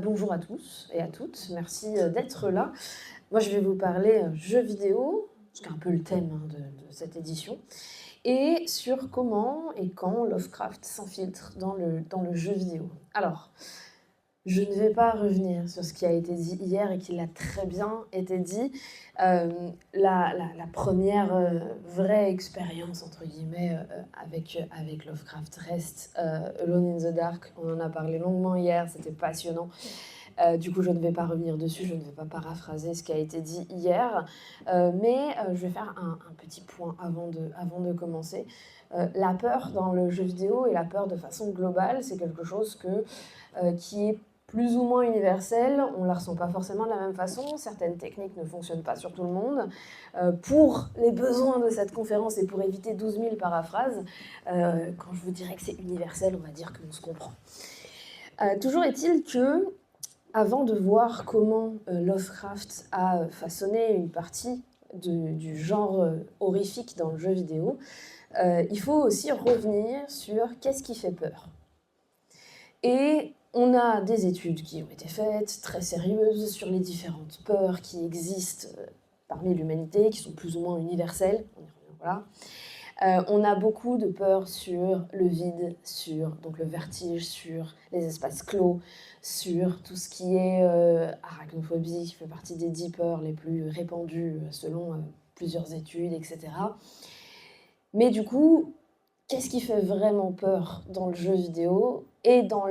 Bonjour à tous et à toutes, merci d'être là. Moi, je vais vous parler jeux vidéo, ce qui est un peu le thème de cette édition, et sur comment et quand Lovecraft s'infiltre dans le jeu vidéo. Alors, je ne vais pas revenir sur ce qui a été dit hier et qui a très bien été dit. La première vraie expérience, entre guillemets, avec Lovecraft reste Alone in the Dark. On en a parlé longuement hier, c'était passionnant. Du coup, je ne vais pas revenir dessus, je ne vais pas paraphraser ce qui a été dit hier, mais je vais faire un petit point avant de commencer. La peur dans le jeu vidéo et la peur de façon globale, c'est quelque chose qui est plus ou moins universelle, on ne la ressent pas forcément de la même façon, certaines techniques ne fonctionnent pas sur tout le monde. Pour les besoins de cette conférence et pour éviter 12 000 paraphrases, quand je vous dirais que c'est universel, on va dire qu'on se comprend. Toujours est-il que, avant de voir comment Lovecraft a façonné une partie du genre horrifique dans le jeu vidéo, il faut aussi revenir sur qu'est-ce qui fait peur. Et on a des études qui ont été faites, très sérieuses, sur les différentes peurs qui existent parmi l'humanité, qui sont plus ou moins universelles. Voilà. On a beaucoup de peurs sur le vide, sur donc le vertige, sur les espaces clos, sur tout ce qui est arachnophobie, qui fait partie des 10 peurs les plus répandues selon plusieurs études, etc. Mais du coup, qu'est-ce qui fait vraiment peur dans le jeu vidéo et dans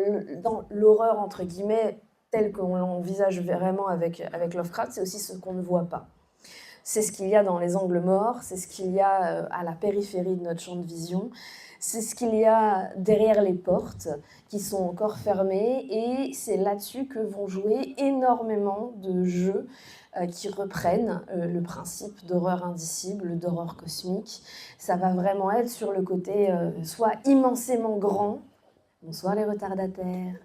l'horreur, entre guillemets, telle qu'on l'envisage vraiment avec Lovecraft, c'est aussi ce qu'on ne voit pas. C'est ce qu'il y a dans les angles morts, c'est ce qu'il y a à la périphérie de notre champ de vision, c'est ce qu'il y a derrière les portes qui sont encore fermées, et c'est là-dessus que vont jouer énormément de jeux qui reprennent le principe d'horreur indicible, d'horreur cosmique. Ça va vraiment être sur le côté soit immensément grand, bonsoir les retardataires.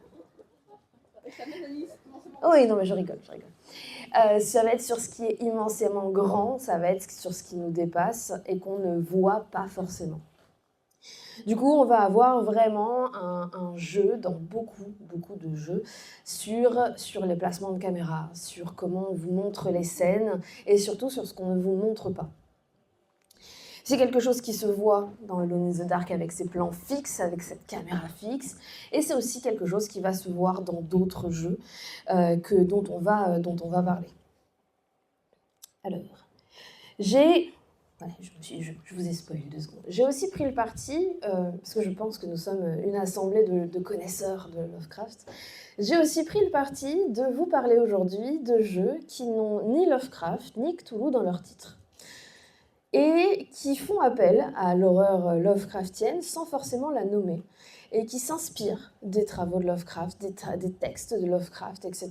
Oui, non mais je rigole. Ça va être sur ce qui est immensément grand, ça va être sur ce qui nous dépasse et qu'on ne voit pas forcément. Du coup, on va avoir vraiment un jeu, dans beaucoup de jeux, sur les placements de caméra, sur comment on vous montre les scènes et surtout sur ce qu'on ne vous montre pas. C'est quelque chose qui se voit dans Alone in the Dark avec ses plans fixes, avec cette caméra fixe, et c'est aussi quelque chose qui va se voir dans d'autres jeux dont on va parler. Alors, je vous ai spoilé 2 secondes. J'ai aussi pris le parti, parce que je pense que nous sommes une assemblée de connaisseurs de Lovecraft, j'ai aussi pris le parti de vous parler aujourd'hui de jeux qui n'ont ni Lovecraft ni Cthulhu dans leur titre, et qui font appel à l'horreur lovecraftienne sans forcément la nommer, et qui s'inspirent des travaux de Lovecraft, des textes de Lovecraft, etc.,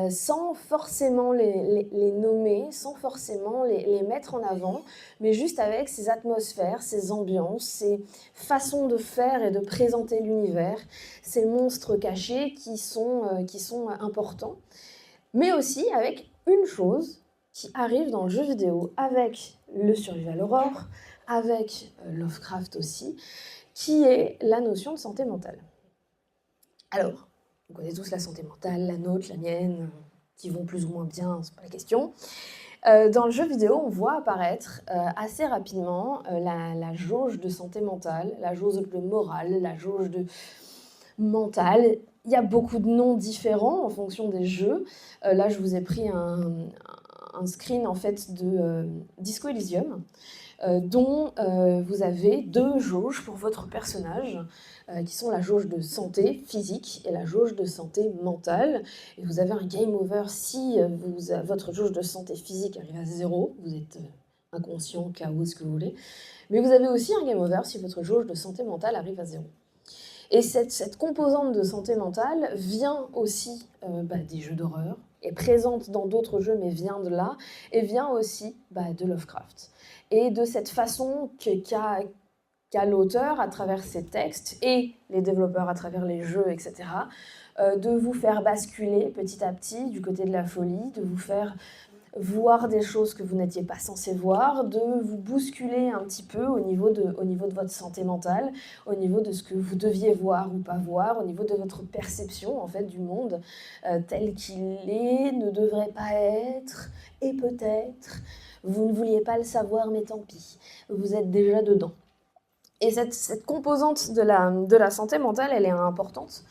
sans forcément les nommer, sans forcément les mettre en avant, mais juste avec ces atmosphères, ces ambiances, ces façons de faire et de présenter l'univers, ces monstres cachés qui sont importants, mais aussi avec une chose qui arrive dans le jeu vidéo, avec le survival horror, avec Lovecraft aussi, qui est la notion de santé mentale. Alors, on connaît tous la santé mentale, la nôtre, la mienne, qui vont plus ou moins bien, c'est pas la question. Dans le jeu vidéo, on voit apparaître assez rapidement la jauge de santé mentale, la jauge de morale, la jauge de mentale. Il y a beaucoup de noms différents en fonction des jeux. Là, je vous ai pris un screen en fait de Disco Elysium, dont vous avez 2 jauges pour votre personnage, qui sont la jauge de santé physique et la jauge de santé mentale. Et vous avez un game over si votre jauge de santé physique arrive à 0, vous êtes inconscient, KO, ce que vous voulez. Mais vous avez aussi un game over si votre jauge de santé mentale arrive à 0. Et cette composante de santé mentale vient aussi des jeux d'horreur, est présente dans d'autres jeux, mais vient de là, et vient aussi de Lovecraft. Et de cette façon qu'a l'auteur, à travers ses textes, et les développeurs à travers les jeux, etc., de vous faire basculer petit à petit du côté de la folie, de vous faire voir des choses que vous n'étiez pas censé voir, de vous bousculer un petit peu au niveau de votre santé mentale, au niveau de ce que vous deviez voir ou pas voir, au niveau de votre perception en fait du monde tel qu'il est, ne devrait pas être, et peut-être. Vous ne vouliez pas le savoir, mais tant pis, vous êtes déjà dedans. Et cette composante de la santé mentale, elle est importante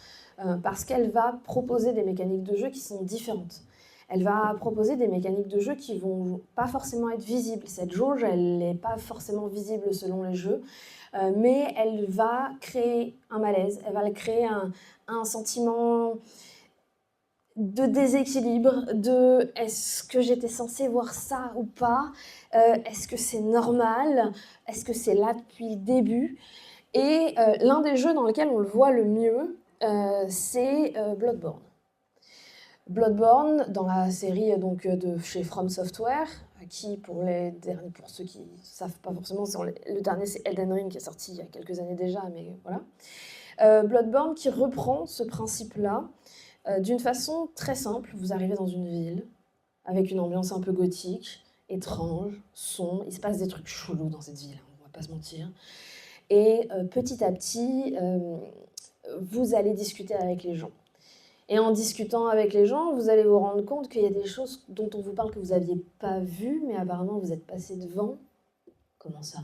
parce qu'elle va proposer des mécaniques de jeu qui sont différentes. Elle va proposer des mécaniques de jeu qui vont pas forcément être visibles. Cette jauge, elle n'est pas forcément visible selon les jeux, mais elle va créer un malaise, elle va créer un sentiment de déséquilibre, de est-ce que j'étais censée voir ça ou pas, est-ce que c'est normal, est-ce que c'est là depuis le début. Et l'un des jeux dans lesquels on le voit le mieux, c'est Bloodborne. Bloodborne, dans la série donc, de chez From Software, qui pour ceux qui ne savent pas forcément, le dernier c'est Elden Ring qui est sorti il y a quelques années déjà, mais voilà. Bloodborne qui reprend ce principe-là d'une façon très simple. Vous arrivez dans une ville avec une ambiance un peu gothique, étrange, sombre, il se passe des trucs chelous dans cette ville, on va pas se mentir. Et petit à petit, vous allez discuter avec les gens. Et en discutant avec les gens, vous allez vous rendre compte qu'il y a des choses dont on vous parle que vous n'aviez pas vues, mais apparemment vous êtes passé devant. Comment ça ?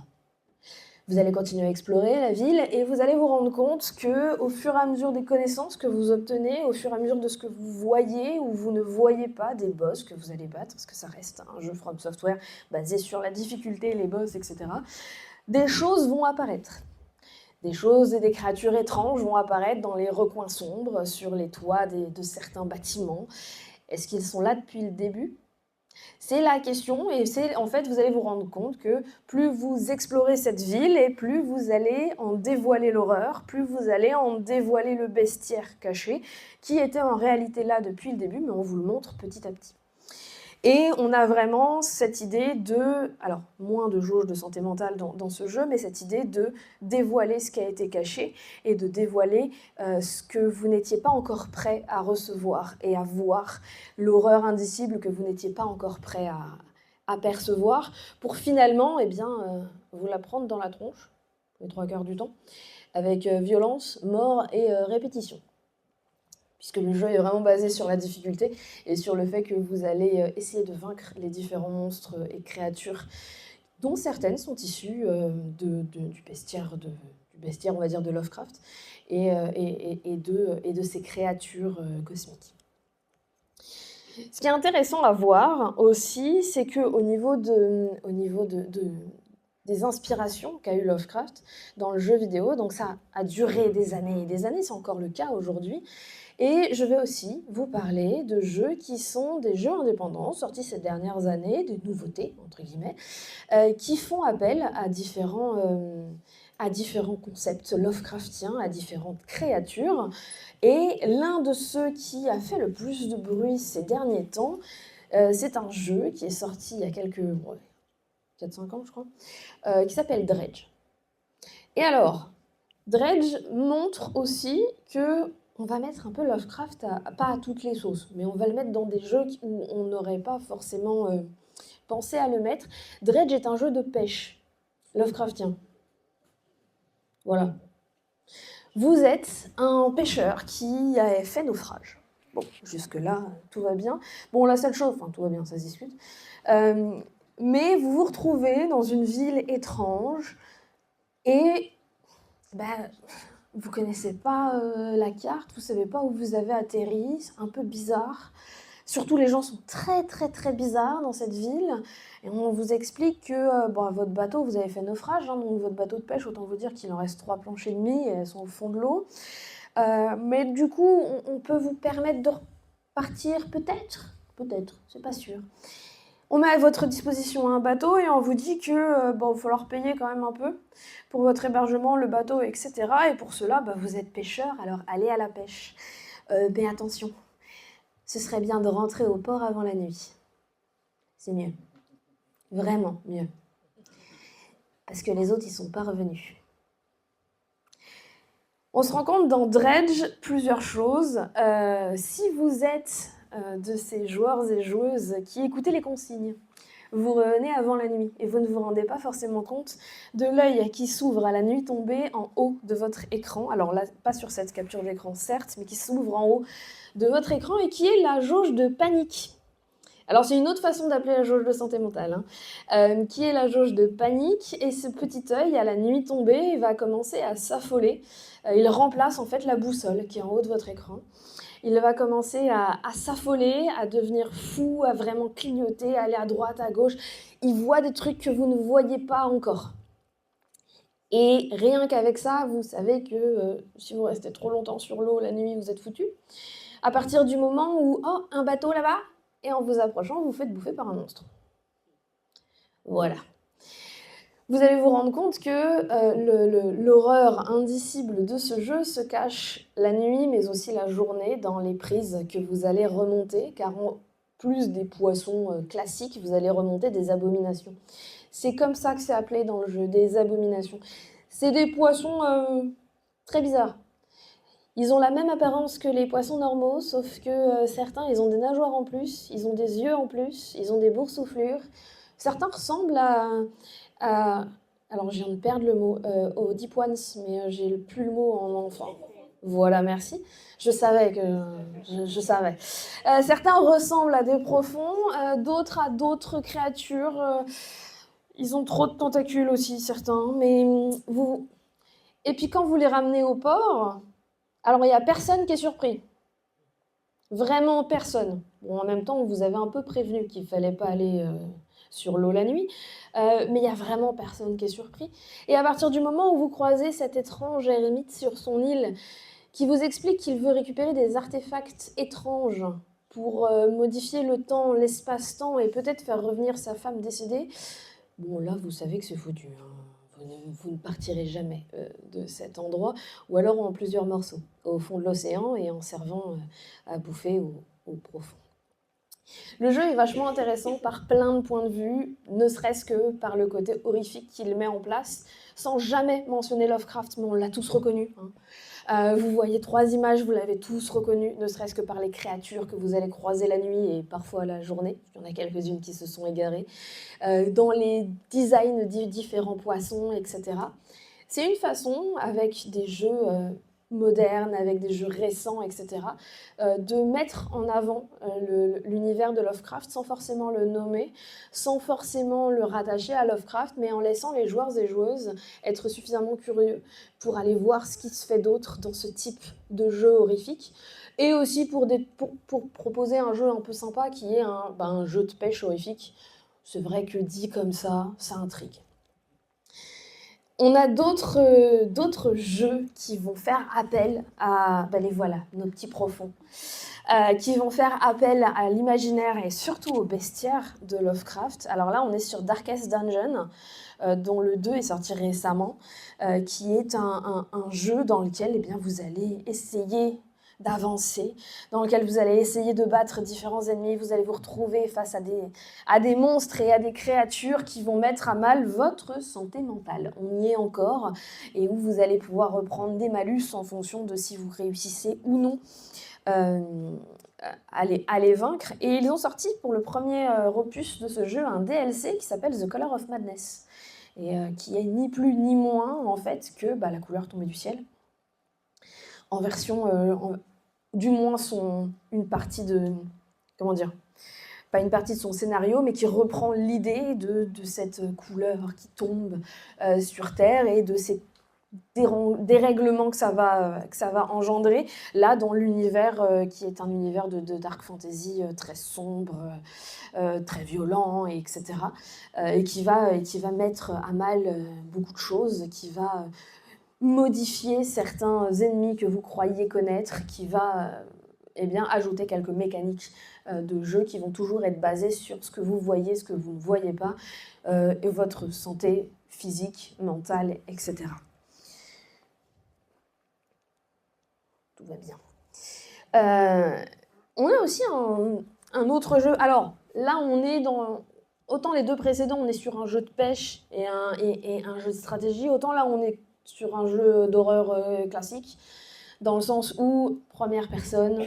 Vous allez continuer à explorer la ville et vous allez vous rendre compte qu'au fur et à mesure des connaissances que vous obtenez, au fur et à mesure de ce que vous voyez ou vous ne voyez pas, des boss que vous allez battre, parce que ça reste un jeu From Software basé sur la difficulté, les boss, etc., des choses vont apparaître. Des choses et des créatures étranges vont apparaître dans les recoins sombres, sur les toits de certains bâtiments. Est-ce qu'ils sont là depuis le début ? C'est la question, et en fait, vous allez vous rendre compte que plus vous explorez cette ville, et plus vous allez en dévoiler l'horreur, plus vous allez en dévoiler le bestiaire caché, qui était en réalité là depuis le début, mais on vous le montre petit à petit. Et on a vraiment cette idée de, alors moins de jauge de santé mentale dans ce jeu, mais cette idée de dévoiler ce qui a été caché et de dévoiler ce que vous n'étiez pas encore prêt à recevoir et à voir, l'horreur indicible que vous n'étiez pas encore prêt à percevoir, pour finalement vous la prendre dans la tronche, les 3/4 du temps, avec violence, mort et répétition. Puisque le jeu est vraiment basé sur la difficulté et sur le fait que vous allez essayer de vaincre les différents monstres et créatures, dont certaines sont issues du bestiaire, on va dire, de Lovecraft, et de ces créatures cosmiques. Ce qui est intéressant à voir aussi, c'est qu'au niveau des inspirations qu'a eu Lovecraft dans le jeu vidéo, donc ça a duré des années et des années, c'est encore le cas aujourd'hui. Et je vais aussi vous parler de jeux qui sont des jeux indépendants, sortis ces dernières années, des nouveautés, entre guillemets, qui font appel à différents concepts Lovecraftiens, à différentes créatures. Et l'un de ceux qui a fait le plus de bruit ces derniers temps, c'est un jeu qui est sorti il y a 4-5 ans, je crois, qui s'appelle Dredge. Et alors, Dredge montre aussi que on va mettre un peu Lovecraft, pas à toutes les sauces, mais on va le mettre dans des jeux où on n'aurait pas forcément pensé à le mettre. Dredge est un jeu de pêche Lovecraftien. Voilà. Vous êtes un pêcheur qui a fait naufrage. Bon, jusque-là, tout va bien. Bon, la seule chose, enfin, tout va bien, ça se discute. Mais vous vous retrouvez dans une ville étrange et vous connaissez pas la carte, vous savez pas où vous avez atterri, c'est un peu bizarre. Surtout, les gens sont très très très bizarres dans cette ville. Et on vous explique que votre bateau, vous avez fait naufrage, donc votre bateau de pêche, autant vous dire qu'il en reste 3 planches et demi et elles sont au fond de l'eau. Mais du coup, on peut vous permettre de repartir peut-être, c'est pas sûr. On met à votre disposition un bateau et on vous dit que il va falloir payer quand même un peu pour votre hébergement, le bateau, etc. Et pour cela, vous êtes pêcheur, alors allez à la pêche. Mais attention, ce serait bien de rentrer au port avant la nuit. C'est mieux. Vraiment mieux. Parce que les autres, ils sont pas revenus. On se rend compte dans Dredge plusieurs choses. Si vous êtes de ces joueurs et joueuses qui écoutaient les consignes. Vous revenez avant la nuit et vous ne vous rendez pas forcément compte de l'œil qui s'ouvre à la nuit tombée en haut de votre écran. Alors là, pas sur cette capture d'écran certes, mais qui s'ouvre en haut de votre écran et qui est la jauge de panique. Alors c'est une autre façon d'appeler la jauge de santé mentale, qui est la jauge de panique, et ce petit œil à la nuit tombée va commencer à s'affoler. Il remplace en fait la boussole qui est en haut de votre écran. Il va commencer à s'affoler, à devenir fou, à vraiment clignoter, à aller à droite, à gauche. Il voit des trucs que vous ne voyez pas encore. Et rien qu'avec ça, vous savez que si vous restez trop longtemps sur l'eau la nuit, vous êtes foutu. À partir du moment où, oh, un bateau là-bas, et en vous approchant, vous vous faites bouffer par un monstre. Voilà. Vous allez vous rendre compte que l'horreur indicible de ce jeu se cache la nuit, mais aussi la journée, dans les prises que vous allez remonter, car en plus des poissons classiques, vous allez remonter des abominations. C'est comme ça que c'est appelé dans le jeu, des abominations. C'est des poissons très bizarres. Ils ont la même apparence que les poissons normaux, sauf que certains, ils ont des nageoires en plus, ils ont des yeux en plus, ils ont des boursouflures. Certains ressemblent alors je viens de perdre le mot, aux deep ones, mais j'ai plus le mot en enfant. Voilà, merci. Je savais que... Je savais. Certains ressemblent à des profonds, d'autres à d'autres créatures. Ils ont trop de tentacules aussi, certains. Mais vous... Et puis quand vous les ramenez au port, alors il n'y a personne qui est surpris. Vraiment personne. Bon, en même temps, on vous avait un peu prévenu qu'il ne fallait pas aller sur l'eau la nuit, mais il n'y a vraiment personne qui est surpris. Et à partir du moment où vous croisez cet étrange ermite sur son île, qui vous explique qu'il veut récupérer des artefacts étranges pour modifier le temps, l'espace-temps et peut-être faire revenir sa femme décédée, bon là, vous savez que c'est foutu, hein. Vous ne partirez jamais de cet endroit, ou alors en plusieurs morceaux, au fond de l'océan et en servant à bouffer au profond. Le jeu est vachement intéressant par plein de points de vue, ne serait-ce que par le côté horrifique qu'il met en place, sans jamais mentionner Lovecraft, mais on l'a tous reconnu. Vous voyez 3 images, vous l'avez tous reconnu, ne serait-ce que par les créatures que vous allez croiser la nuit et parfois la journée. Il y en a quelques-unes qui se sont égarées. Dans les designs des différents poissons, etc. C'est une façon, avec des jeux modernes, avec des jeux récents, etc., de mettre en avant l'univers de Lovecraft sans forcément le nommer, sans forcément le rattacher à Lovecraft, mais en laissant les joueurs et joueuses être suffisamment curieux pour aller voir ce qui se fait d'autre dans ce type de jeu horrifique, et aussi pour proposer un jeu un peu sympa qui est un jeu de pêche horrifique. C'est vrai que dit comme ça intrigue. On a d'autres jeux qui vont faire appel à, les voilà, nos petits profonds, qui vont faire appel à l'imaginaire et surtout au bestiaire de Lovecraft. Alors là, on est sur Darkest Dungeon, dont le 2 est sorti récemment, qui est un jeu dans lequel vous allez essayer d'avancer, dans lequel vous allez essayer de battre différents ennemis, vous allez vous retrouver face à des monstres et à des créatures qui vont mettre à mal votre santé mentale. On y est encore, et où vous allez pouvoir reprendre des malus en fonction de si vous réussissez ou non à les vaincre. Et ils ont sorti pour le premier opus de ce jeu un DLC qui s'appelle The Color of Madness, et qui est ni plus ni moins en fait que la couleur tombée du ciel, en version, du moins une partie de, comment dire, pas une partie de son scénario, mais qui reprend l'idée de cette couleur qui tombe sur Terre et de ces dérèglements que ça va engendrer, là, dans l'univers qui est un univers de dark fantasy très sombre, très violent, etc. Et qui va mettre à mal beaucoup de choses, qui va modifier certains ennemis que vous croyiez connaître, qui va ajouter quelques mécaniques de jeu qui vont toujours être basées sur ce que vous voyez, ce que vous ne voyez pas, et votre santé physique, mentale, etc. Tout va bien. On a aussi un autre jeu. Alors, là, on est dans... Autant les 2 précédents, on est sur un jeu de pêche et un jeu de stratégie, autant là, on est sur un jeu d'horreur classique, dans le sens où, première personne,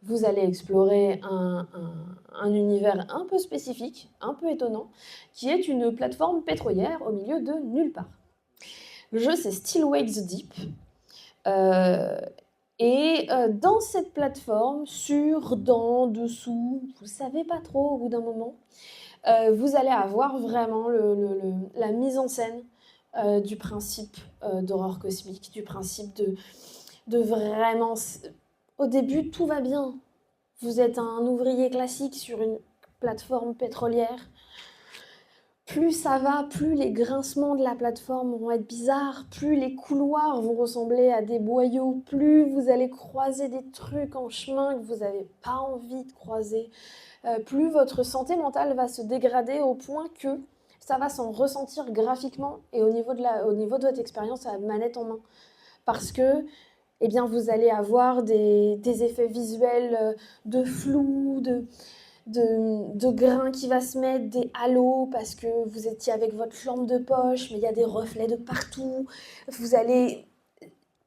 vous allez explorer un univers un peu spécifique, un peu étonnant, qui est une plateforme pétrolière au milieu de nulle part. Le jeu, c'est Still Wakes Deep. Dans cette plateforme, sur, dans, dessous, vous ne savez pas trop au bout d'un moment, vous allez avoir vraiment la mise en scène du principe d'horreur cosmique, du principe de vraiment... Au début, tout va bien. Vous êtes un ouvrier classique sur une plateforme pétrolière. Plus ça va, plus les grincements de la plateforme vont être bizarres, plus les couloirs vont ressembler à des boyaux, plus vous allez croiser des trucs en chemin que vous n'avez pas envie de croiser, plus votre santé mentale va se dégrader au point que ça va s'en ressentir graphiquement et au niveau de votre expérience à la manette en main. Parce que eh bien, vous allez avoir des effets visuels de flou, de grains qui va se mettre, des halos parce que vous étiez avec votre lampe de poche, mais il y a des reflets de partout. Vous allez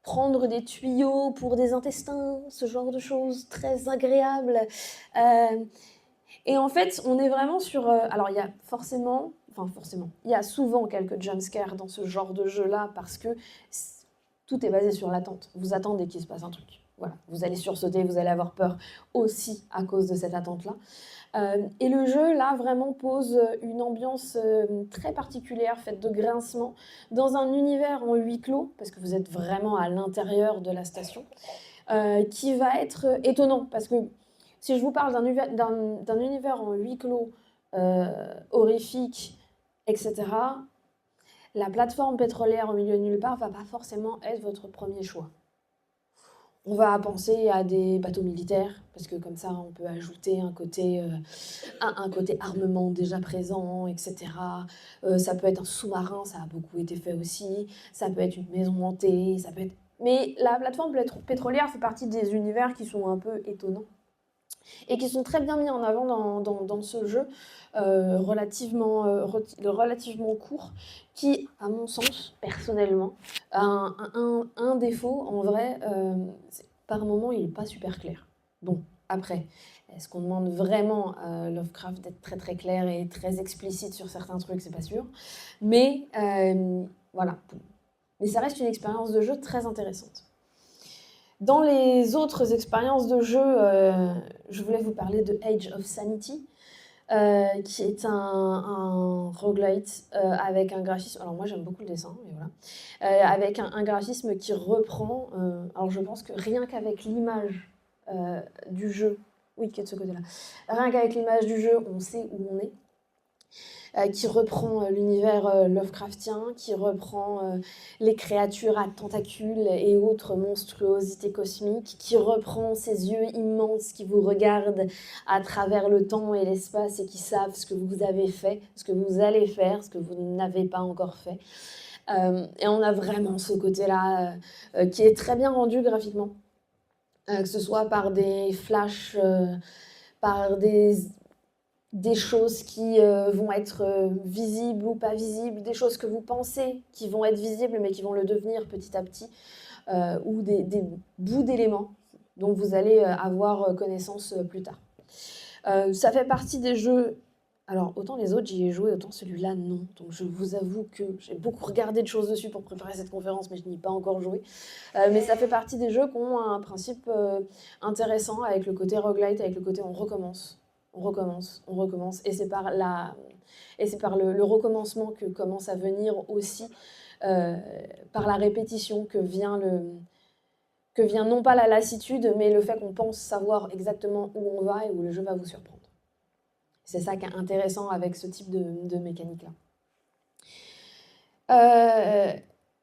prendre des tuyaux pour des intestins, ce genre de choses très agréables. Et en fait, on est vraiment sur... alors, il y a forcément, il y a souvent quelques jumpscares dans ce genre de jeu-là parce que tout est basé sur l'attente. Vous attendez qu'il se passe un truc. Voilà. Vous allez sursauter, vous allez avoir peur aussi à cause de cette attente-là. Et le jeu, là, vraiment pose une ambiance très particulière, faite de grincements, dans un univers en huis clos, parce que vous êtes vraiment à l'intérieur de la station, qui va être étonnant, parce que si je vous parle d'un univers en huis clos, horrifique, etc., la plateforme pétrolière au milieu de nulle part ne va pas forcément être votre premier choix. On va penser à des bateaux militaires, parce que comme ça, on peut ajouter un côté armement déjà présent, etc. Ça peut être un sous-marin, ça a beaucoup été fait aussi. Ça peut être une maison hantée, ça peut être... Mais la plateforme pétrolière fait partie des univers qui sont un peu étonnants et qui sont très bien mis en avant dans ce jeu relativement court, qui, à mon sens, personnellement, a un défaut, en vrai, par moment, il n'est pas super clair. Bon, après, est-ce qu'on demande vraiment à Lovecraft d'être très très clair et très explicite sur certains trucs? C'est pas sûr. Mais voilà. Mais ça reste une expérience de jeu très intéressante. Dans les autres expériences de jeu, je voulais vous parler de Age of Sanity, qui est un roguelite avec un graphisme... Alors moi j'aime beaucoup le dessin, mais voilà. Avec un graphisme qui reprend... alors je pense que rien qu'avec l'image du jeu... Oui, qui est de ce côté-là. Rien qu'avec l'image du jeu, on sait où on est. Qui reprend l'univers Lovecraftien, qui reprend les créatures à tentacules et autres monstruosités cosmiques, qui reprend ces yeux immenses qui vous regardent à travers le temps et l'espace et qui savent ce que vous avez fait, ce que vous allez faire, ce que vous n'avez pas encore fait. Et on a vraiment ce côté-là qui est très bien rendu graphiquement, que ce soit par des flashs, par des choses qui vont être visibles ou pas visibles, des choses que vous pensez qui vont être visibles mais qui vont le devenir petit à petit, ou des bouts d'éléments dont vous allez avoir connaissance plus tard. Ça fait partie des jeux... Alors, autant les autres, j'y ai joué, autant celui-là, non. Donc, je vous avoue que j'ai beaucoup regardé de choses dessus pour préparer cette conférence, mais je n'y ai pas encore joué. Mais ça fait partie des jeux qui ont un principe intéressant avec le côté roguelite, avec le côté on recommence. On recommence. Et c'est par le recommencement que commence à venir aussi, par la répétition, que vient non pas la lassitude, mais le fait qu'on pense savoir exactement où on va et où le jeu va vous surprendre. C'est ça qui est intéressant avec ce type de mécanique-là.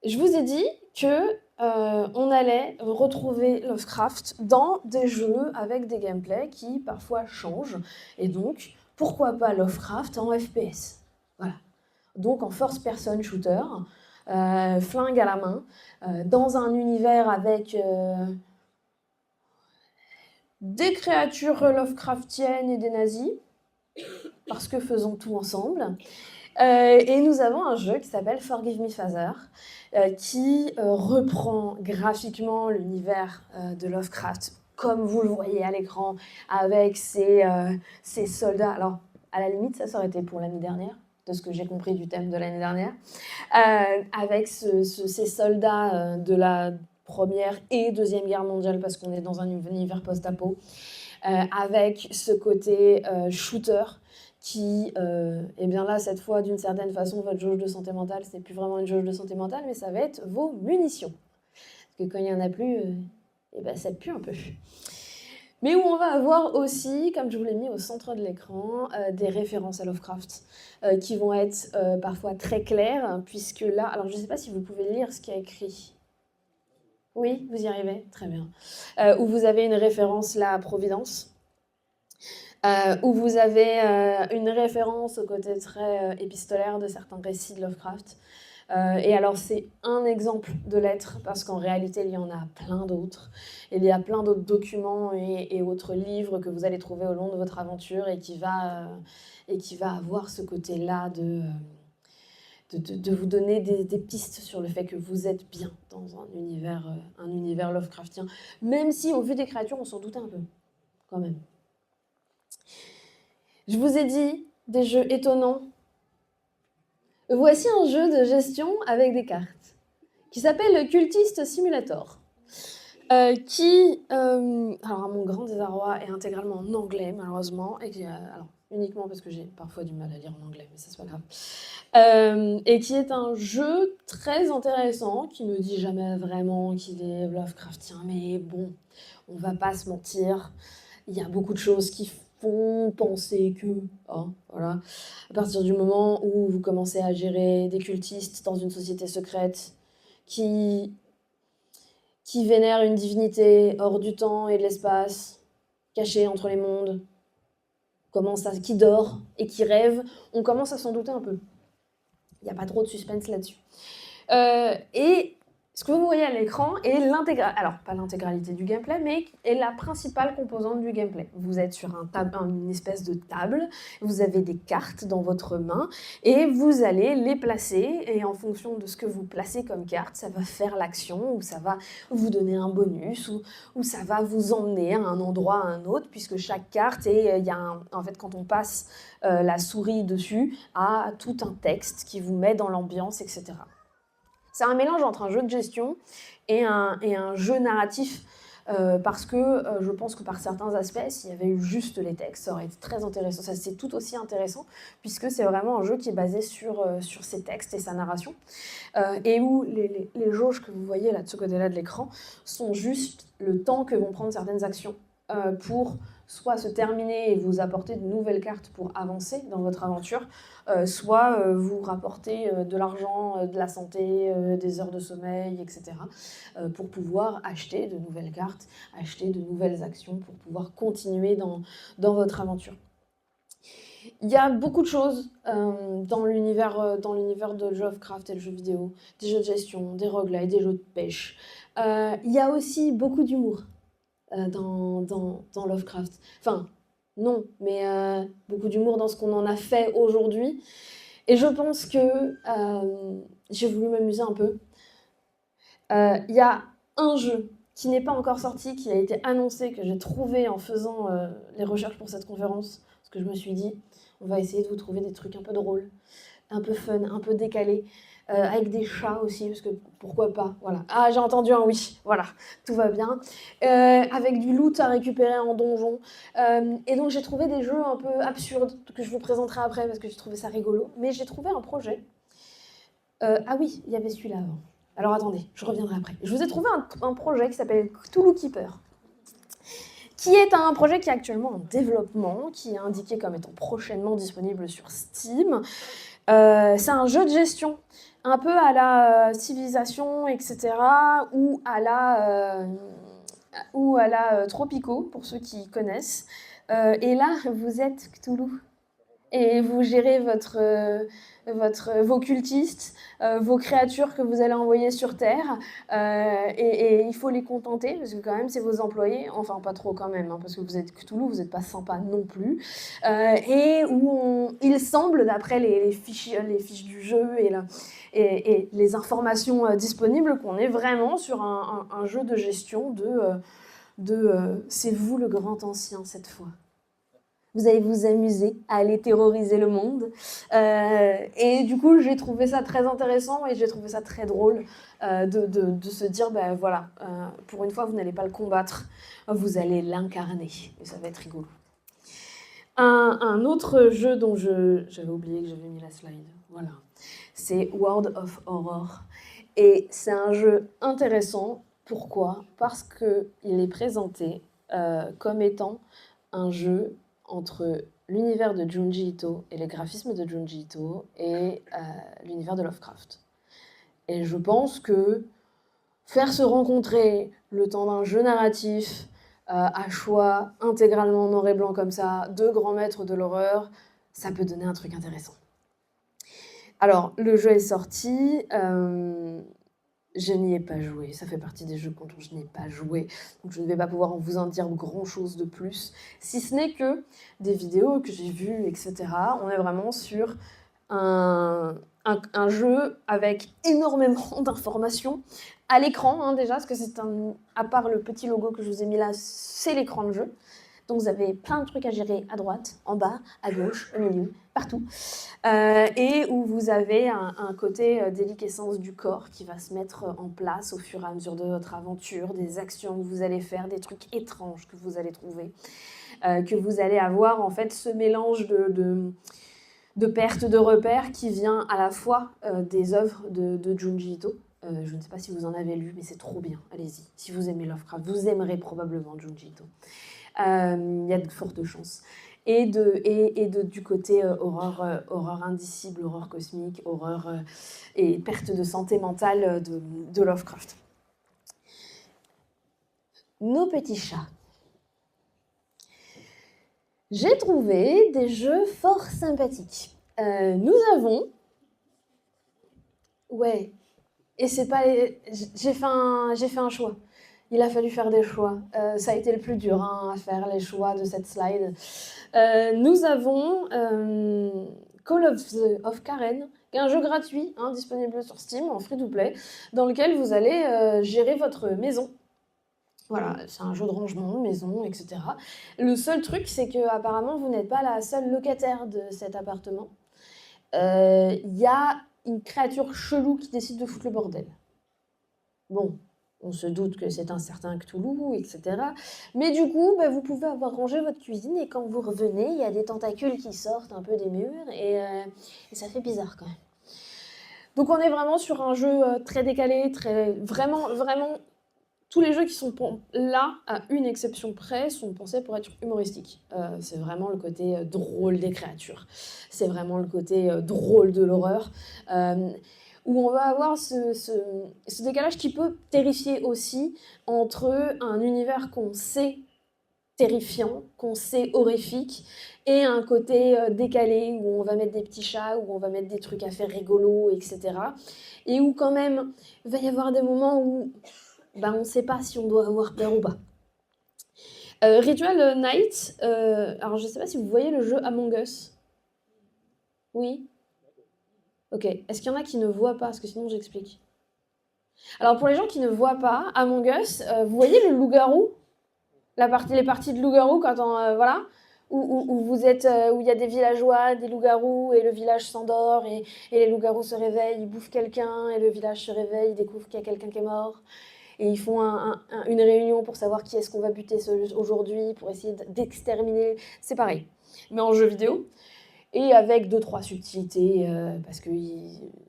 Je vous ai dit que on allait retrouver Lovecraft dans des jeux avec des gameplays qui parfois changent. Et donc, pourquoi pas Lovecraft en FPS? Voilà. Donc en first-person shooter, flingue à la main, dans un univers avec des créatures Lovecraftiennes et des nazis, parce que faisons tout ensemble. Et nous avons un jeu qui s'appelle Forgive Me Father, qui reprend graphiquement l'univers de Lovecraft, comme vous le voyez à l'écran, avec ces soldats. Alors, à la limite, ça aurait été pour l'année dernière, de ce que j'ai compris du thème de l'année dernière, avec ces soldats de la Première et Deuxième Guerre mondiale, parce qu'on est dans un univers post-apo, avec ce côté shooter, qui, eh bien là, cette fois, d'une certaine façon, votre jauge de santé mentale, c'est plus vraiment une jauge de santé mentale, mais ça va être vos munitions. Parce que quand il n'y en a plus, eh ben, ça pue un peu. Mais où on va avoir aussi, comme je vous l'ai mis au centre de l'écran, des références à Lovecraft, qui vont être parfois très claires, puisque là, alors je ne sais pas si vous pouvez lire ce qu'il y a écrit. Oui, vous y arrivez, très bien. Où vous avez une référence là à Providence. Où vous avez une référence au côté très épistolaire de certains récits de Lovecraft. Et alors c'est un exemple de lettre, parce qu'en réalité il y en a plein d'autres. Il y a plein d'autres documents et autres livres que vous allez trouver au long de votre aventure et qui va avoir ce côté-là de vous donner des pistes sur le fait que vous êtes bien dans un univers Lovecraftien, même si au vu des créatures on s'en doutait un peu, quand même. Je vous ai dit des jeux étonnants. Voici un jeu de gestion avec des cartes qui s'appelle Cultist Simulator, qui, alors à mon grand désarroi, est intégralement en anglais malheureusement, et qui, alors, uniquement parce que j'ai parfois du mal à lire en anglais, mais ça c'est pas grave, et qui est un jeu très intéressant, qui ne dit jamais vraiment qu'il est Lovecraftien, mais bon, on va pas se mentir, il y a beaucoup de choses qui font penser que, voilà, à partir du moment où vous commencez à gérer des cultistes dans une société secrète qui vénère une divinité hors du temps et de l'espace, cachée entre les mondes, qui dort et qui rêve, on commence à s'en douter un peu. Il n'y a pas trop de suspense là-dessus. Et ce que vous voyez à l'écran est alors pas l'intégralité du gameplay, mais est la principale composante du gameplay. Vous êtes sur une espèce de table, vous avez des cartes dans votre main, et vous allez les placer, et en fonction de ce que vous placez comme carte, ça va faire l'action, ou ça va vous donner un bonus, ou ça va vous emmener à un endroit à un autre, puisque chaque carte, en fait, quand on passe la souris dessus, a tout un texte qui vous met dans l'ambiance, etc. C'est un mélange entre un jeu de gestion et un jeu narratif, parce que je pense que par certains aspects, s'il y avait eu juste les textes, ça aurait été très intéressant. Ça, c'est tout aussi intéressant, puisque c'est vraiment un jeu qui est basé sur ses textes et sa narration, et où les jauges que vous voyez là, de ce côté-là de l'écran sont juste le temps que vont prendre certaines actions pour soit se terminer et vous apporter de nouvelles cartes pour avancer dans votre aventure, soit vous rapporter de l'argent, de la santé, des heures de sommeil, etc. Pour pouvoir acheter de nouvelles cartes, acheter de nouvelles actions pour pouvoir continuer dans votre aventure. Il y a beaucoup de choses dans l'univers de Lovecraft et le jeu vidéo, des jeux de gestion, des roguelites, des jeux de pêche. Il y a aussi beaucoup d'humour dans Lovecraft. Enfin, non, mais beaucoup d'humour dans ce qu'on en a fait aujourd'hui. Et je pense que j'ai voulu m'amuser un peu. Il y a un jeu qui n'est pas encore sorti, qui a été annoncé, que j'ai trouvé en faisant les recherches pour cette conférence, parce que je me suis dit, on va essayer de vous trouver des trucs un peu drôles, un peu fun, un peu décalés, avec des chats aussi, parce que pourquoi pas, voilà. Ah, j'ai entendu un oui, voilà, tout va bien. Avec du loot à récupérer en donjon. Et donc j'ai trouvé des jeux un peu absurdes, que je vous présenterai après, parce que j'ai trouvé ça rigolo. Mais j'ai trouvé un projet. Ah oui, il y avait celui-là avant. Alors attendez, je reviendrai après. Je vous ai trouvé un projet qui s'appelle Cthulhu Keeper, qui est un projet qui est actuellement en développement, qui est indiqué comme étant prochainement disponible sur Steam. C'est un jeu de gestion, un peu à la civilisation, etc., ou à la Tropico, pour ceux qui connaissent. Et là, vous êtes Cthulhu. Et vous gérez vos cultistes, vos créatures que vous allez envoyer sur Terre, et il faut les contenter, parce que quand même, c'est vos employés, enfin pas trop quand même, hein, parce que vous êtes Cthulhu, vous n'êtes pas sympa non plus, et où il semble, d'après les fiches du jeu et les informations disponibles, qu'on est vraiment sur un jeu de gestion c'est vous le grand ancien cette fois. Vous allez vous amuser à aller terroriser le monde. Et du coup, j'ai trouvé ça très intéressant et j'ai trouvé ça très drôle de se dire, ben voilà, pour une fois, vous n'allez pas le combattre, vous allez l'incarner. Et ça va être rigolo. Un autre jeu dont j'avais oublié que j'avais mis la slide, voilà, c'est World of Horror. Et c'est un jeu intéressant. Pourquoi ? Parce qu'il est présenté comme étant un jeu entre l'univers de Junji Ito et les graphismes de Junji Ito et l'univers de Lovecraft. Et je pense que faire se rencontrer le temps d'un jeu narratif à choix intégralement noir et blanc comme ça, deux grands maîtres de l'horreur, ça peut donner un truc intéressant. Alors, le jeu est sorti, je n'y ai pas joué, ça fait partie des jeux dont je n'ai pas joué, donc je ne vais pas pouvoir vous en dire grand-chose de plus, si ce n'est que des vidéos que j'ai vues, etc. On est vraiment sur un jeu avec énormément d'informations à l'écran, hein, déjà, parce que c'est à part le petit logo que je vous ai mis là, c'est l'écran de jeu. Donc vous avez plein de trucs à gérer à droite, en bas, à gauche, au milieu, partout. Et où vous avez un côté déliquescence du corps qui va se mettre en place au fur et à mesure de votre aventure, des actions que vous allez faire, des trucs étranges que vous allez trouver, que vous allez avoir en fait ce mélange de perte de repères qui vient à la fois des œuvres de Junji Ito. Je ne sais pas si vous en avez lu, mais c'est trop bien, allez-y. Si vous aimez Lovecraft, vous aimerez probablement Junji Ito. Il y a de fortes chances. Et du côté horreur indicible, horreur cosmique, horreur et perte de santé mentale de Lovecraft. Nos petits chats. J'ai trouvé des jeux fort sympathiques. Nous avons... Ouais, et c'est pas... J'ai fait un choix. Il a fallu faire des choix. Ça a été le plus dur à faire, les choix de cette slide. Nous avons Call of Karen, qui est un jeu gratuit, disponible sur Steam, en free-to-play, dans lequel vous allez gérer votre maison. Voilà, c'est un jeu de rangement de maison, etc. Le seul truc, c'est que apparemment, vous n'êtes pas la seule locataire de cet appartement. Il y a une créature chelou qui décide de foutre le bordel. Bon, on se doute que c'est un certain Cthulhu, etc. Mais du coup, vous pouvez avoir rangé votre cuisine et quand vous revenez, il y a des tentacules qui sortent un peu des murs et ça fait bizarre quand même. Donc on est vraiment sur un jeu très décalé, vraiment, tous les jeux qui sont là, à une exception près, sont pensés pour être humoristiques. C'est vraiment le côté drôle des créatures. C'est vraiment le côté drôle de l'horreur. Où on va avoir ce décalage qui peut terrifier aussi entre un univers qu'on sait terrifiant, qu'on sait horrifique, et un côté décalé où on va mettre des petits chats, où on va mettre des trucs à faire rigolos, etc. Et où quand même, il va y avoir des moments où on ne sait pas si on doit avoir peur ou pas. Ritual Night, alors je ne sais pas si vous voyez le jeu Among Us. Oui ? Ok, est-ce qu'il y en a qui ne voient pas? Parce que sinon j'explique. Alors pour les gens qui ne voient pas, Among Us, vous voyez le loup-garou? Les parties de loup-garou, quand on... voilà, où vous êtes, où il y a des villageois, des loups-garous, et le village s'endort, et les loups-garous se réveillent, ils bouffent quelqu'un, et le village se réveille, ils découvrent qu'il y a quelqu'un qui est mort. Et ils font une réunion pour savoir qui est-ce qu'on va buter aujourd'hui, pour essayer d'exterminer. C'est pareil, mais en jeu vidéo. Et avec 2-3 subtilités, parce que...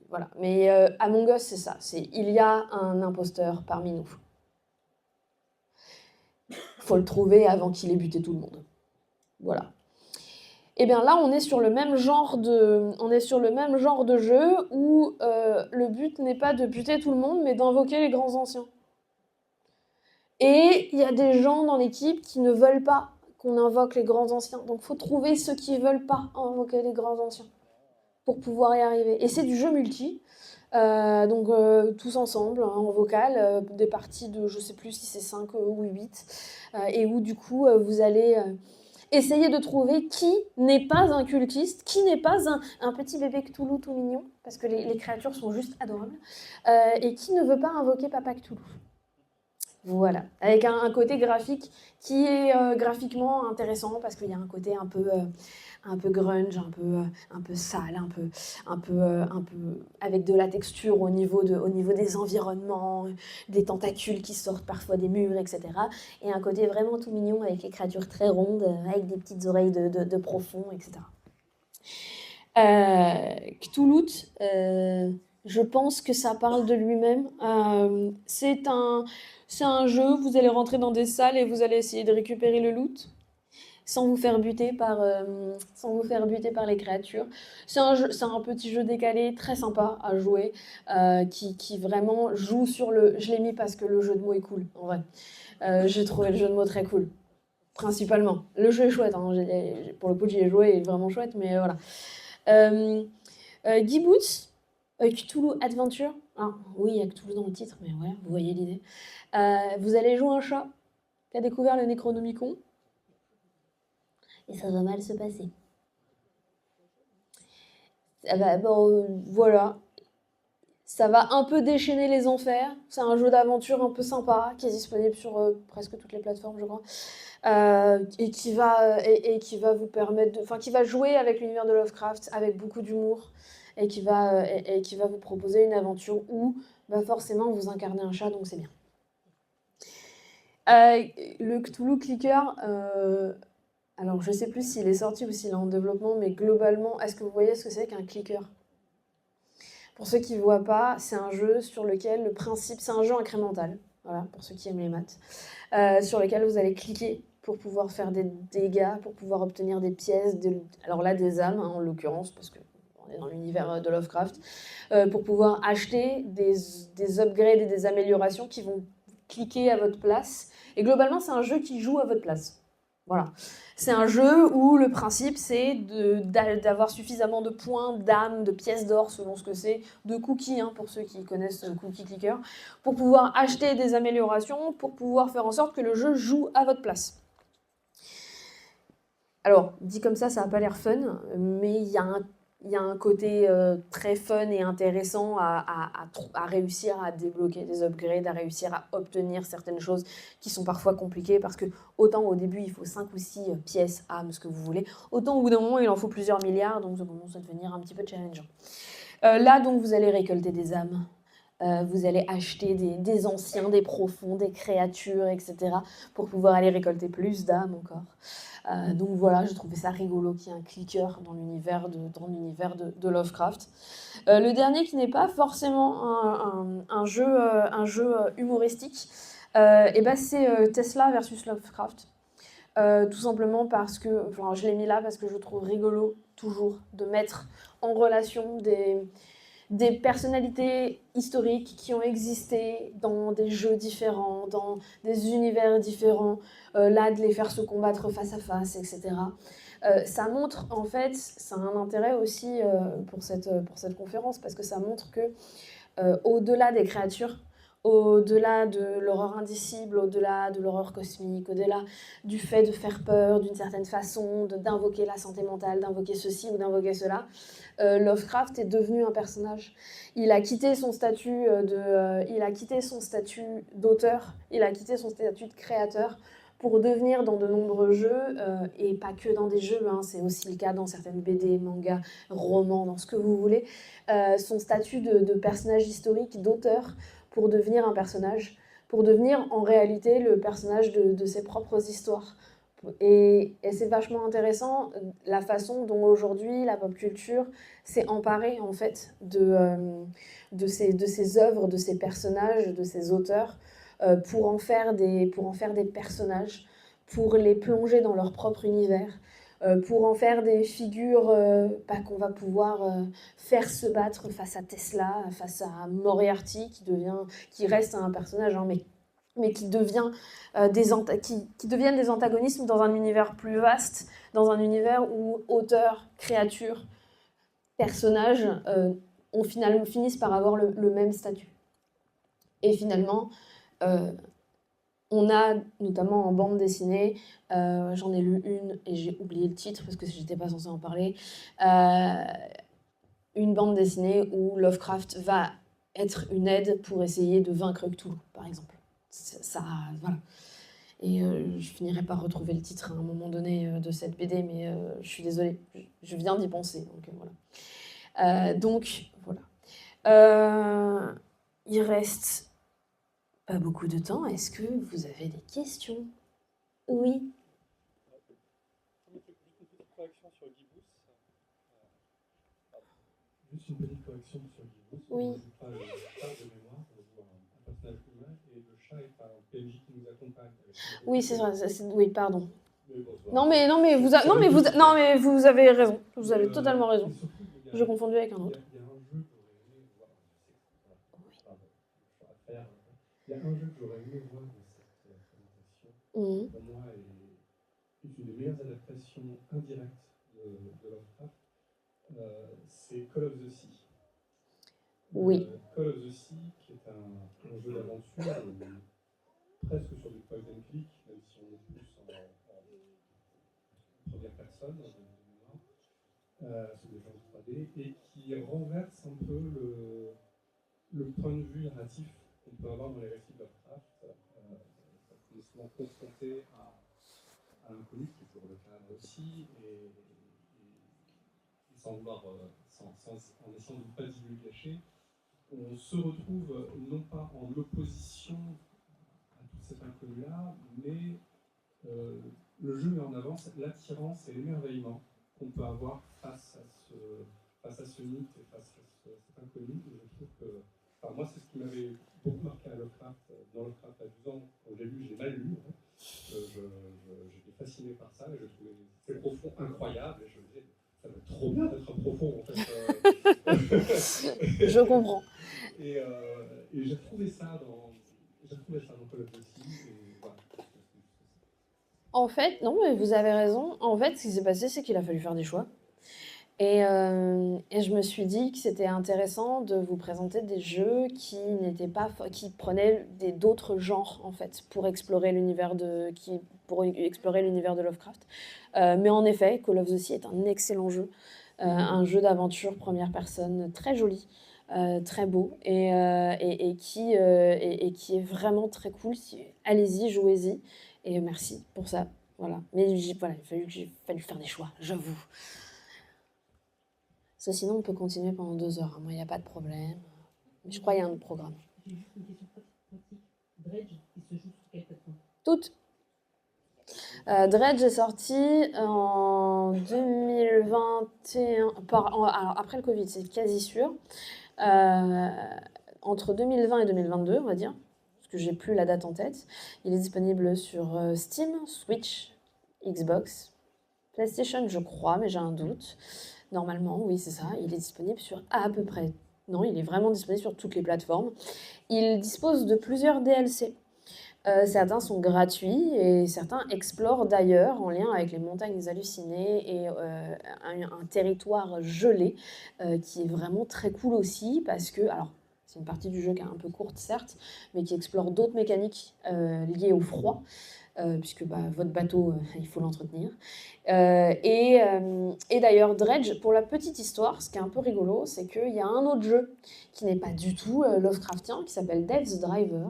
voilà. Mais Among Us, c'est ça. Il y a un imposteur parmi nous. Faut le trouver avant qu'il ait buté tout le monde. Voilà. Et bien là, on est sur le même genre de jeu où le but n'est pas de buter tout le monde, mais d'invoquer les grands anciens. Et il y a des gens dans l'équipe qui ne veulent pas qu'on invoque les grands anciens. Donc il faut trouver ceux qui ne veulent pas invoquer les grands anciens pour pouvoir y arriver. Et c'est du jeu multi, donc tous ensemble, en vocal, des parties de je ne sais plus si c'est 5 ou 8, et où du coup vous allez essayer de trouver qui n'est pas un cultiste, qui n'est pas un petit bébé Cthulhu tout mignon, parce que les créatures sont juste adorables, et qui ne veut pas invoquer Papa Cthulhu. Voilà, avec un côté graphique qui est graphiquement intéressant parce qu'il y a un côté un peu grunge, un peu sale, un peu avec de la texture au niveau des environnements, des tentacules qui sortent parfois des murs, etc. Et un côté vraiment tout mignon avec les créatures très rondes, avec des petites oreilles de profond, etc. Cthulhu, je pense que ça parle de lui-même. C'est un jeu, vous allez rentrer dans des salles et vous allez essayer de récupérer le loot sans vous faire buter par les créatures. C'est un petit jeu décalé, très sympa à jouer, qui vraiment joue sur le... Je l'ai mis parce que le jeu de mots est cool, en vrai. J'ai trouvé le jeu de mots très cool, principalement. Le jeu est chouette, hein. Pour le coup j'y ai joué, il est vraiment chouette, mais voilà. Guy Boots, Cthulhu Adventure. Ah, oui, il y a Cthulhu dans le titre, mais ouais, vous voyez l'idée. Vous allez jouer un chat qui a découvert le Necronomicon. Et ça va mal se passer. Voilà. Ça va un peu déchaîner les enfers. C'est un jeu d'aventure un peu sympa, qui est disponible sur presque toutes les plateformes, je crois. Et qui va vous permettre qui va jouer avec l'univers de Lovecraft, avec beaucoup d'humour, et qui va vous proposer une aventure où forcément vous incarnez un chat, donc c'est bien. Le Cthulhu Clicker, alors je sais plus s'il est sorti ou s'il est en développement, mais globalement, est-ce que vous voyez ce que c'est qu'un clicker ? Pour ceux qui ne voient pas, c'est un jeu sur lequel le principe, c'est un jeu incrémental, voilà, pour ceux qui aiment les maths, sur lequel vous allez cliquer pour pouvoir faire des dégâts, pour pouvoir obtenir des pièces, alors là des âmes en l'occurrence, parce qu'on est dans l'univers de Lovecraft, pour pouvoir acheter des upgrades et des améliorations qui vont cliquer à votre place. Et globalement, c'est un jeu qui joue à votre place. Voilà. C'est un jeu où le principe, c'est d'avoir suffisamment de points, d'âmes, de pièces d'or, selon ce que c'est, de cookies, hein, pour ceux qui connaissent Cookie Clicker, pour pouvoir acheter des améliorations, pour pouvoir faire en sorte que le jeu joue à votre place. Alors, dit comme ça n'a pas l'air fun, mais il y a un côté très fun et intéressant à réussir à débloquer des upgrades, à réussir à obtenir certaines choses qui sont parfois compliquées, parce que autant au début il faut 5 ou 6 pièces, âmes, ce que vous voulez, autant au bout d'un moment il en faut plusieurs milliards, donc ça commence à devenir un petit peu challengeant. Là donc vous allez récolter des âmes, vous allez acheter des anciens, des profonds, des créatures, etc. pour pouvoir aller récolter plus d'âmes encore. Donc voilà, j'ai trouvé ça rigolo qu'il y ait un clicker dans l'univers de Lovecraft. Le dernier qui n'est pas forcément un jeu humoristique, c'est Tesla versus Lovecraft. Tout simplement parce que, je l'ai mis là parce que je trouve rigolo toujours de mettre en relation des personnalités historiques qui ont existé dans des jeux différents, dans des univers différents, là de les faire se combattre face à face, etc. Ça montre, en fait, ça a un intérêt aussi pour cette conférence, parce que ça montre que au-delà des créatures, au-delà de l'horreur indicible, au-delà de l'horreur cosmique, au-delà du fait de faire peur d'une certaine façon, d'invoquer la santé mentale, d'invoquer ceci ou d'invoquer cela, Lovecraft est devenu un personnage. Il a quitté son statut d'auteur, il a quitté son statut de créateur pour devenir dans de nombreux jeux, et pas que dans des jeux, hein, c'est aussi le cas dans certaines BD, mangas, romans, dans ce que vous voulez, son statut de personnage historique, d'auteur, pour devenir un personnage, pour devenir en réalité le personnage de ses propres histoires. Et c'est vachement intéressant la façon dont aujourd'hui la pop culture s'est emparée en fait de ces œuvres, de ces personnages, de ces auteurs, pour en faire des personnages, pour les plonger dans leur propre univers, pour en faire des figures qu'on va pouvoir faire se battre face à Tesla, face à Moriarty, qui reste un personnage, hein, mais qui deviennent des antagonismes dans un univers plus vaste, dans un univers où auteurs, créatures, personnages finissent par avoir le même statut. Et finalement, on a, notamment en bande dessinée, j'en ai lu une et j'ai oublié le titre parce que j'étais pas censée en parler, une bande dessinée où Lovecraft va être une aide pour essayer de vaincre Cthulhu, par exemple. ça voilà. Et je finirai par retrouver le titre à un moment donné de cette BD, mais je suis désolée, je viens d'y penser. Donc voilà. Il reste pas beaucoup de temps. Est-ce que vous avez des questions? Oui. Juste une petite correction sur Guibous. Oui. On ne joue pas le chat de mémoire, on joue un personnage humain et le chat est un PNJ qui nous accompagne. Oui, c'est ça. Oui, pardon. Mais bon, Non mais vous avez raison. Vous avez totalement raison. Je confondu avec un autre. Il y a un jeu que j'aurais aimé voir. Il y a un jeu que j'aurais aimé voir dans cette présentation. Pour moi, est une des meilleures adaptations indirectes de Lovecraft. C'est Call of the Sea. Oui. Call of the Sea, qui est un jeu d'aventure presque sur du point and click, même si on est plus en première personne, c'est des jeux en 3D, et qui renverse un peu le point de vue narratif qu'on peut avoir dans les récits de Lovecraft. On est souvent confronté à l'inconnu, qui est toujours le cas aussi, et sans vouloir, en essayant de ne pas divulgacher, on se retrouve non pas en opposition à tout cet inconnu-là, mais le jeu met en avant l'attirance et l'émerveillement qu'on peut avoir face à ce mythe et face à cet inconnu. Et je trouve que, enfin, moi, c'est ce qui m'avait beaucoup marqué à Lovecraft, dans Lovecraft à 12 ans. Quand j'ai lu, j'ai mal lu. J'étais fasciné par ça et je trouvais ces profonds incroyables. Et je me disais, ça va être trop bien d'être un profond, en fait. Je comprends. Et j'ai retrouvé ça dans Call of Duty. Et voilà. En fait, non, mais vous avez raison. En fait, ce qui s'est passé, c'est qu'il a fallu faire des choix. Et je me suis dit que c'était intéressant de vous présenter des jeux qui prenaient d'autres genres en fait pour explorer l'univers de Lovecraft. Mais en effet, Call of the Sea est un excellent jeu, un jeu d'aventure première personne très joli. Très beau et qui est vraiment très cool. Allez-y, jouez-y et merci pour ça. Voilà. Mais voilà, il fallu faire des choix, j'avoue. Parce que sinon, on peut continuer pendant 2 heures. Moi, il n'y a pas de problème. Mais je crois qu'il y a un autre programme. J'ai juste une question pratique. Dredge, il se joue sur quelle plateforme? Toutes. Dredge est sorti en 2021. Alors, après le Covid, c'est quasi sûr. Entre 2020 et 2022, on va dire. Parce que j'ai plus la date en tête. Il est disponible sur Steam, Switch, Xbox, PlayStation, je crois, mais j'ai un doute. Normalement, oui, c'est ça. Il est disponible sur à peu près. Non, il est vraiment disponible sur toutes les plateformes. Il dispose de plusieurs DLC. Certains sont gratuits et certains explorent d'ailleurs en lien avec les montagnes hallucinées et un territoire gelé qui est vraiment très cool aussi parce que, alors, c'est une partie du jeu qui est un peu courte certes, mais qui explore d'autres mécaniques liées au froid. Puisque votre bateau, il faut l'entretenir. Et d'ailleurs, Dredge, pour la petite histoire, ce qui est un peu rigolo, c'est qu'il y a un autre jeu qui n'est pas du tout Lovecraftien, qui s'appelle Dave the Diver,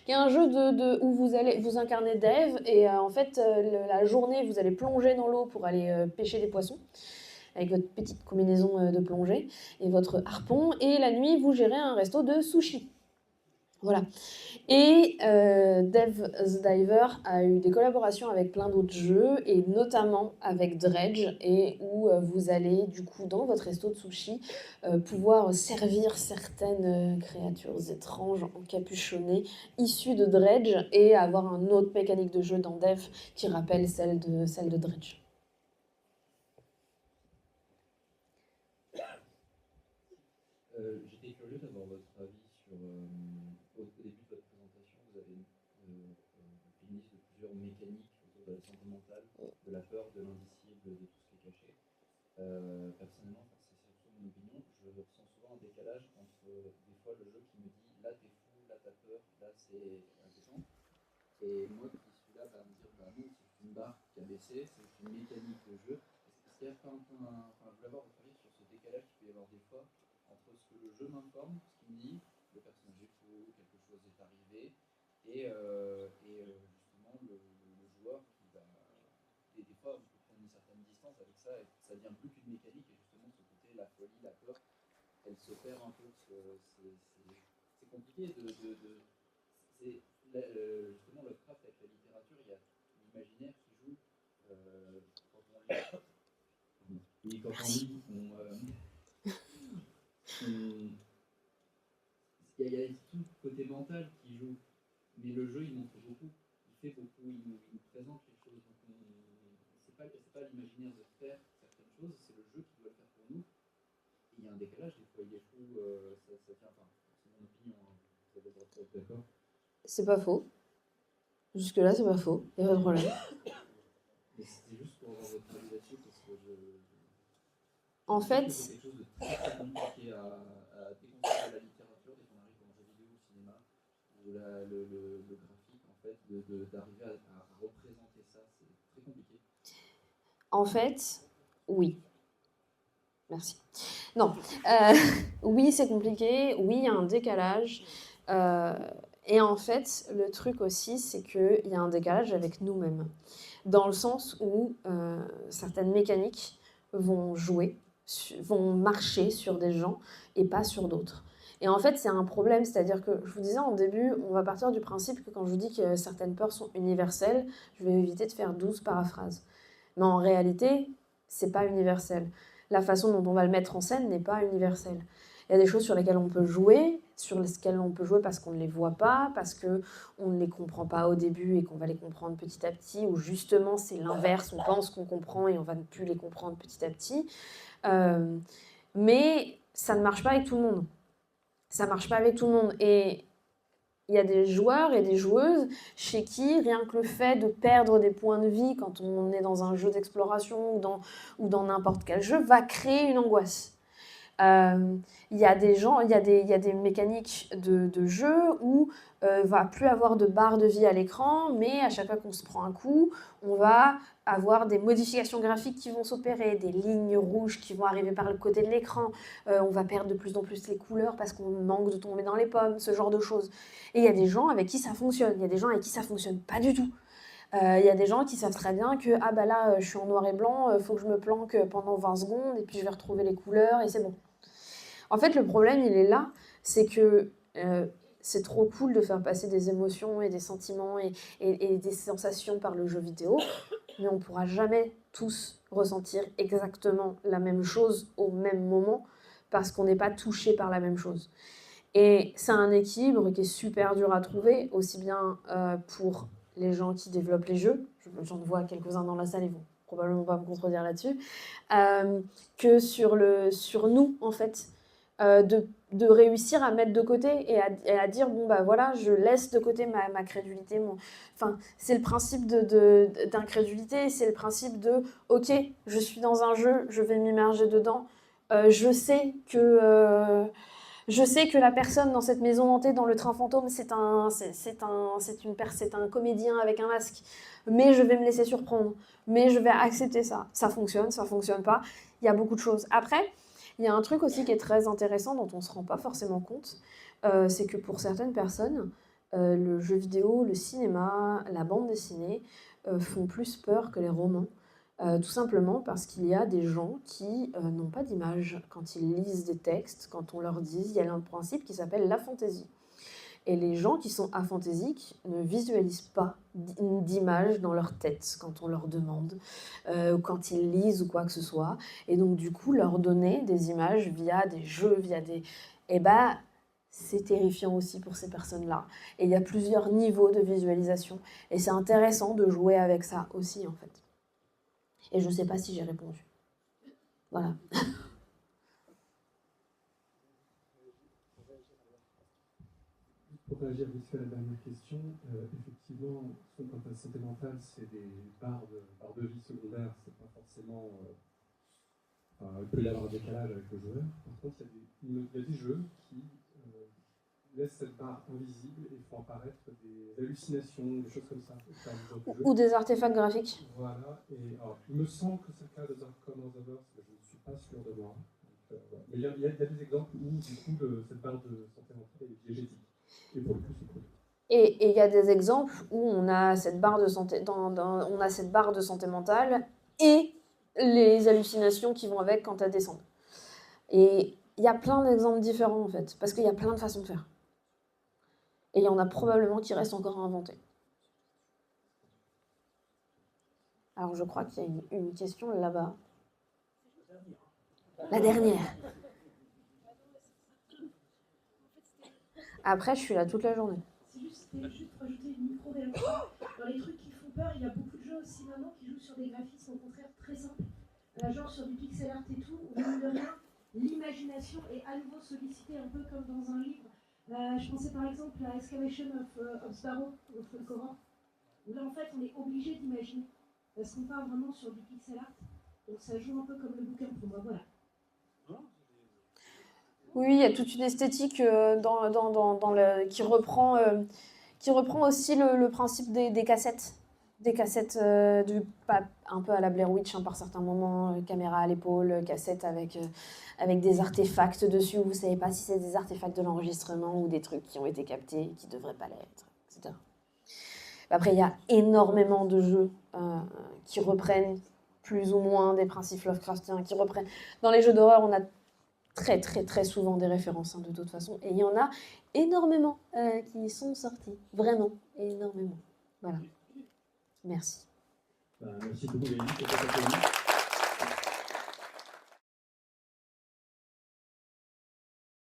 qui est un jeu où vous incarnez Dave, et en fait, la journée, vous allez plonger dans l'eau pour aller pêcher des poissons, avec votre petite combinaison de plongée et votre harpon, et la nuit, vous gérez un resto de sushi. Voilà. Et Dave the Diver a eu des collaborations avec plein d'autres jeux, et notamment avec Dredge, et où vous allez, du coup, dans votre resto de sushi, pouvoir servir certaines créatures étranges encapuchonnées, issues de Dredge, et avoir un autre mécanique de jeu dans Dave qui rappelle celle de Dredge. J'étais curieux d'avoir votre avis sur... au début de votre présentation, vous avez fait une liste de plusieurs mécaniques autour de la santé mentale, de la peur, de l'indicible, de tout ce qui est caché. Personnellement, c'est surtout mon opinion, je ressens souvent un décalage entre des fois le jeu qui me dit là t'es fou, là t'as peur, là c'est inquiétant. Et moi qui suis là, me dire bah non, c'est une barre qui a baissé, c'est une mécanique de jeu. Est-ce qu'il y a pas un peu je voulais avoir votre avis sur ce décalage qu'il peut y avoir des fois entre ce que le jeu m'informe, ce qu'il me dit, le personnage est faux, quelque chose est arrivé, justement le joueur qui va, des fois on peut prendre une certaine distance avec ça, et ça devient plus qu'une mécanique, et justement ce côté, la folie, la peur, elle se perd un peu. C'est compliqué justement Lovecraft avec la littérature, il y a l'imaginaire qui joue quand on lit. Et quand on lit, il y a tout le côté mental qui joue, mais le jeu il montre beaucoup, il fait beaucoup, il nous présente les choses. Donc c'est pas l'imaginaire de faire certaines choses, c'est le jeu qui doit le faire pour nous. Et il y a un décalage, des fois il est fou, ça tient, enfin, c'est mon opinion, hein. Vous avez le droit de être d'accord. C'est pas faux. Jusque-là, c'est pas faux. Il n'y a pas de problème. Mais c'était juste pour avoir votre avis là-dessus, parce que En fait, c'est quelque chose de très compliqué à déconstruire de la littérature dès qu'on arrive dans le jeu vidéo, au cinéma, ou le graphique, en fait, d'arriver à représenter ça, c'est très compliqué. en fait, oui. Merci. Non. Oui, c'est compliqué. Oui, il y a un décalage. Et en fait, le truc aussi, c'est qu'il y a un décalage avec nous-mêmes. Dans le sens où certaines mécaniques vont vont marcher sur des gens et pas sur d'autres. Et en fait, c'est un problème, c'est-à-dire que, je vous disais en début, on va partir du principe que quand je vous dis que certaines peurs sont universelles, je vais éviter de faire 12 paraphrases. Mais en réalité, c'est pas universel. La façon dont on va le mettre en scène n'est pas universelle. Il y a des choses sur lesquelles on peut jouer, sur lesquelles on peut jouer parce qu'on ne les voit pas, parce qu'on ne les comprend pas au début et qu'on va les comprendre petit à petit, ou justement c'est l'inverse, on pense qu'on comprend et on va ne plus les comprendre petit à petit. Mais ça ne marche pas avec tout le monde. Ça ne marche pas avec tout le monde. Et il y a des joueurs et des joueuses chez qui, rien que le fait de perdre des points de vie quand on est dans un jeu d'exploration ou dans n'importe quel jeu, va créer une angoisse. Il y a des mécaniques de jeu où va plus avoir de barre de vie à l'écran, mais à chaque fois qu'on se prend un coup, on va avoir des modifications graphiques qui vont s'opérer, des lignes rouges qui vont arriver par le côté de l'écran, on va perdre de plus en plus les couleurs parce qu'on manque de tomber dans les pommes, ce genre de choses. Et il y a des gens avec qui ça fonctionne, il y a des gens avec qui ça fonctionne pas du tout. Il y a des gens qui savent très bien que ah bah là je suis en noir et blanc, faut que je me planque pendant 20 secondes et puis je vais retrouver les couleurs et c'est bon. En fait, le problème, il est là, c'est que c'est trop cool de faire passer des émotions et des sentiments et des sensations par le jeu vidéo, mais on ne pourra jamais tous ressentir exactement la même chose au même moment parce qu'on n'est pas touché par la même chose. Et c'est un équilibre qui est super dur à trouver, aussi bien pour les gens qui développent les jeux, j'en vois quelques-uns dans la salle, ils vont probablement pas me contredire là-dessus, que sur nous, en fait. De réussir à mettre de côté et à dire bon bah voilà, je laisse de côté ma crédulité, enfin c'est le principe d'incrédulité, c'est le principe de ok, je suis dans un jeu, je vais m'immerger dedans, je sais que la personne dans cette maison hantée, dans le train fantôme, c'est un comédien avec un masque, mais je vais me laisser surprendre, mais je vais accepter ça fonctionne pas, il y a beaucoup de choses. Après, il y a un truc aussi qui est très intéressant dont on ne se rend pas forcément compte, c'est que pour certaines personnes, le jeu vidéo, le cinéma, la bande dessinée font plus peur que les romans. Tout simplement parce qu'il y a des gens qui n'ont pas d'image quand ils lisent des textes, quand on leur dit, il y a un principe qui s'appelle la fantaisie. Et les gens qui sont aphantésiques ne visualisent pas d'image dans leur tête quand on leur demande, quand ils lisent ou quoi que ce soit. Et donc du coup, leur donner des images via des jeux, Eh ben, c'est terrifiant aussi pour ces personnes-là. Et il y a plusieurs niveaux de visualisation. Et c'est intéressant de jouer avec ça aussi, en fait. Et je ne sais pas si j'ai répondu. Voilà. Pour réagir vite fait à la dernière question, effectivement, quand la santé mentale, c'est des barres de vie secondaires, c'est pas forcément. Il peut y avoir un décalage avec le joueur. Par contre, il y a des jeux qui laissent cette barre invisible et font apparaître des hallucinations, des choses comme ça. Ou des artefacts graphiques. Voilà, et alors, il me semble que c'est le cas de Dark Commanderverse, mais je ne suis pas sûr de moi. Voilà. Mais il y a des exemples où, du coup, cette barre de santé mentale est diégétique. Et pour le coup, c'est cool. Et il y a des exemples où on a cette barre de santé, on a cette barre de santé mentale et les hallucinations qui vont avec quand elles descendent. Et il y a plein d'exemples différents, en fait, parce qu'il y a plein de façons de faire. Et il y en a probablement qui restent encore à inventer. Alors, je crois qu'il y a une question là-bas. La dernière. Après, je suis là toute la journée. C'était juste rajouter une micro-réaction. Dans les trucs qui font peur, il y a beaucoup de jeux aussi maintenant qui jouent sur des graphismes au contraire très simples. Genre sur du pixel art et tout, où mine de rien, l'imagination est à nouveau sollicitée un peu comme dans un livre. Je pensais par exemple à Excavation of Sparrow, de Frank Horror, où là en fait on est obligé d'imaginer, parce qu'on part vraiment sur du pixel art, donc ça joue un peu comme le bouquin pour moi, voilà. Oui, il y a toute une esthétique qui reprend aussi le principe des cassettes. Des cassettes un peu à la Blair Witch par certains moments, caméra à l'épaule, cassette avec des artefacts dessus où vous ne savez pas si c'est des artefacts de l'enregistrement ou des trucs qui ont été captés et qui ne devraient pas l'être, etc. Après, il y a énormément de jeux qui reprennent plus ou moins des principes Lovecraftiens, qui reprennent... Dans les jeux d'horreur, on a très très très souvent des références de toute façon, et il y en a énormément qui sont sortis, vraiment énormément. Voilà. Merci. Merci beaucoup, Lélie, pour cette accueil.